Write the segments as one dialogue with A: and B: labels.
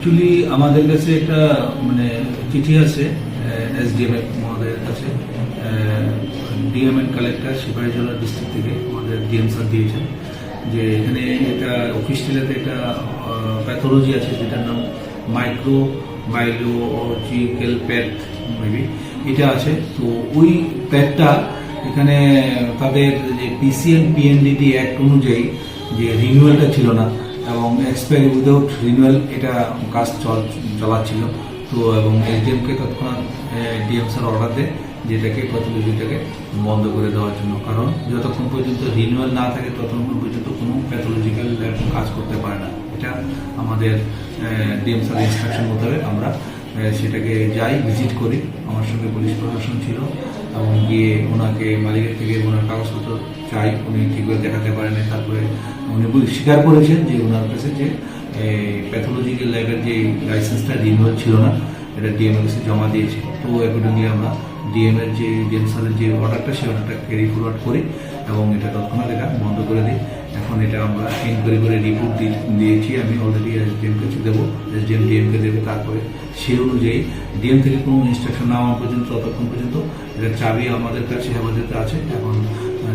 A: Actually আমাদের কাছে একটা চিঠি আছে এসডিএম মহোদয়ের কাছে, DM and collector Sepahijala district থেকে আমাদের ডিএম স্যার দিয়েছেন যে এখানে একটা অফিসিয়ালিতে একটা প্যাথোলজি আছে যেটার নাম মাইক্রো বায়োলজিক্যাল প্যাথ মেবি এটা আছে। তো ওই প্যাথটা এখানে তাদের যে পিসিএন পিএনডিটি অ্যাক্ট অনুযায়ী যে রিনিউয়ালটা ছিল না এবং এক্সপায়ারি উইদাউট রিনিউয়াল এটা কাজ চালাচ্ছিল। তো এবং এসডিএমকে তৎক্ষণাৎ ডিএম স্যার অর্ডার দেয় যেটাকে প্যাথোলজিটাকে বন্ধ করে দেওয়ার জন্য, কারণ যতক্ষণ পর্যন্ত রিনিউয়াল না থাকে ততক্ষণ পর্যন্ত কোনো প্যাথোলজিক্যাল ল্যাব কাজ করতে পারে না। এটা আমাদের ডিএম স্যার ইনস্ট্রাকশন মোতাবেক আমরা সেটাকে যাই ভিজিট করি। আমার সঙ্গে পুলিশ প্রশাসন ছিল এবং গিয়ে ওনাকে মালিকের থেকে ওনার কাগজপত্র চাই, উনি ঠিকভাবে দেখাতে পারেনি। তারপরে উনি স্বীকার করেছেন যে ওনার কাছে যে প্যাথোলজিক্যাল ল্যাবের যে লাইসেন্সটা রিনিউয়াল ছিল না, এটা ডিএম এর কাছে জমা দিয়েছে। তো অ্যাকর্ডিংলি আমরা ডিএম স্যারের যে অর্ডারটা সেই অর্ডারটা ক্যারি ফরওয়ার্ড করি এবং এটা তৎক্ষণাৎ এটা বন্ধ করে দিই। এখন এটা আমরা ইনকোয়ারি করে রিপোর্ট দিয়েছি, আমি অলরেডি এসডিএম কাছে দেবো, এসডিএম ডিএমকে দেবে। তারপরে সেই অনুযায়ী ডিএম থেকে কোনো ইনস্ট্রাকশন না হওয়া পর্যন্ত ততক্ষণ পর্যন্ত এটা চাবি আমাদের কাছে হেফাজতে আছে। এখন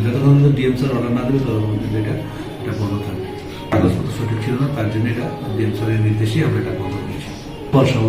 A: যতক্ষণ পর্যন্ত ডিএম স্যার অর্ডার না দেবে ততক্ষণ পর্যন্ত এটা বন্ধ থাকবে। কাগজপত্র সঠিক ছিল না, তার জন্য এটা ডিএম স্যারের নির্দেশেই আমরা এটা বন্ধ করেছি। বর্ষা